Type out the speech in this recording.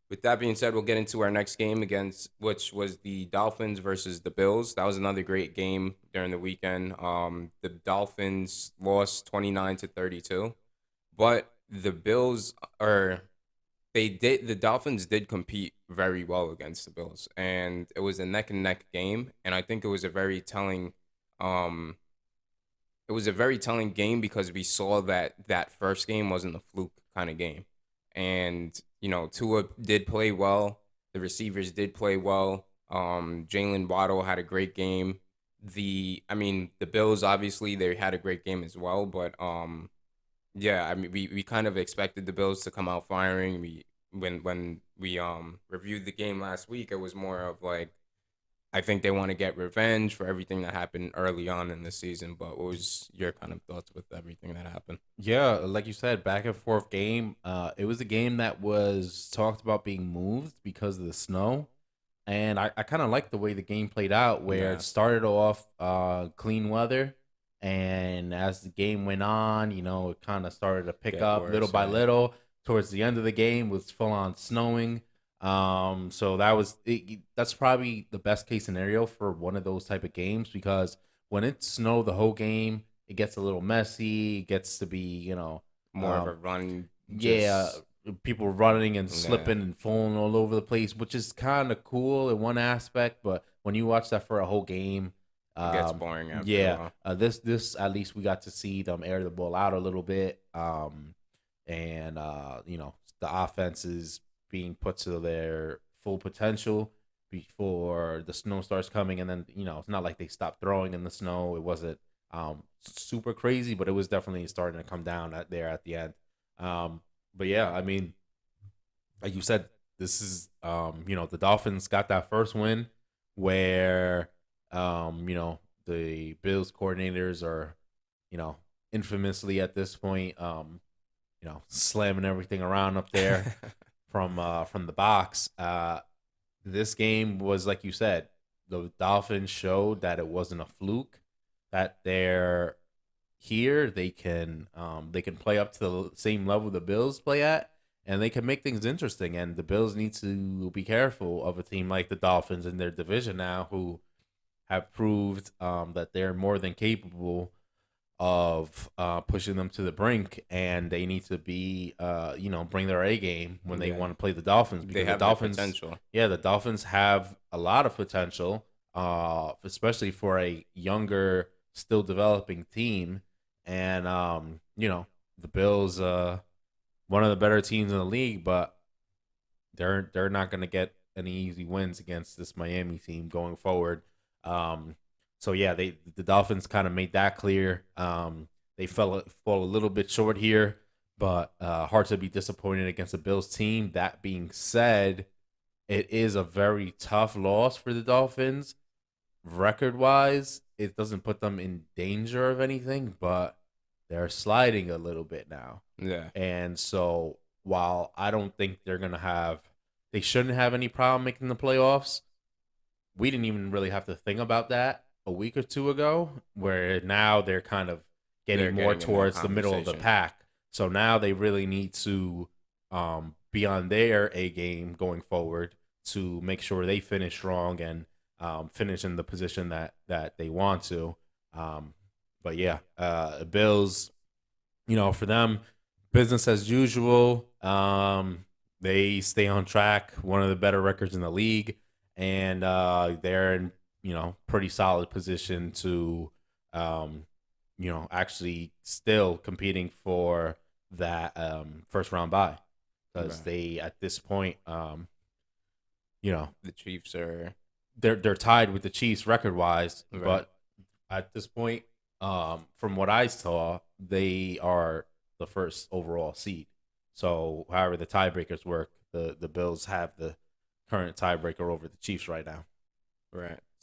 With that being said, we'll get into our next game against which was the Dolphins versus the Bills. That was another great game during the weekend. The Dolphins lost 29-32, but the Bills are the Dolphins did compete very well against the Bills, and it was a neck and neck game. And I think um it was a very telling game because we saw that first game wasn't a fluke kind of game. And, Tua did play well. The receivers did play well. Jalen Waddle had a great game. The Bills, obviously, they had a great game as well. But, yeah, I mean, we kind of expected the Bills to come out firing. When we reviewed the game last week, it was more of like, I think they want to get revenge for everything that happened early on in the season. But what was your kind of thoughts with everything that happened? Yeah, like you said, back and forth game. It was a game that was talked about being moved because of the snow. And I kind of liked the way the game played out, where it Yeah, started off clean weather. And as the game went on, it kind of started to pick get up little worse. by Yeah, little. Towards the end of the game, was full on snowing. So that's probably the best case scenario for one of those type of games, because when it snowed the whole game, it gets a little messy. It gets to be, more of a um, run. yeah, Just people running and yeah, slipping and falling all over the place, which is kind of cool in one aspect. But when you watch that for a whole game, it gets boring after a yeah, while. this at least we got to see them air the ball out a little bit, and the offense is being put to their full potential before the snow starts coming, and then it's not like they stopped throwing in the snow. It wasn't super crazy, but it was definitely starting to come down there at the end. Um, but yeah, I mean, like you said, this is the Dolphins got that first win where the Bills coordinators are you know infamously at this point slamming everything around up there from the box. This game was, like you said, the Dolphins showed that it wasn't a fluke, that they're here. They can play up to the same level the Bills play at, and they can make things interesting. And the Bills need to be careful of a team like the Dolphins in their division now, who have proved that they're more than capable of pushing them to the brink, and they need to be bring their A game when they Yeah, want to play the Dolphins, they because the have the Dolphins, potential. yeah, the Dolphins have a lot of potential, especially for a younger, still developing team. And the Bills, one of the better teams in the league, but they're not going to get any easy wins against this Miami team going forward. Um, so yeah, the Dolphins kind of made that clear. They fall a little bit short here, but hard to be disappointed against the Bills team. That being said, it is a very tough loss for the Dolphins. Record wise, it doesn't put them in danger of anything, but they're sliding a little bit now. Yeah, And so while I don't think they shouldn't have any problem making the playoffs. We didn't even really have to think about that a week or two ago, where now they're kind of getting they're more getting in that towards the middle of the conversation. pack. So now they really need to be on their A game going forward to make sure they finish strong and finish in the position that they want to. Um, but yeah, Bills, for them, business as usual. They stay on track, one of the better records in the league, and they're in pretty solid position to actually still competing for that first round bye, because Right. they at this point you know The Chiefs are they're tied with the Chiefs record wise, right. but at this point, from what I saw, they are the first overall seed. So, however the tiebreakers work, the Bills have the current tiebreaker over the Chiefs right now. Right.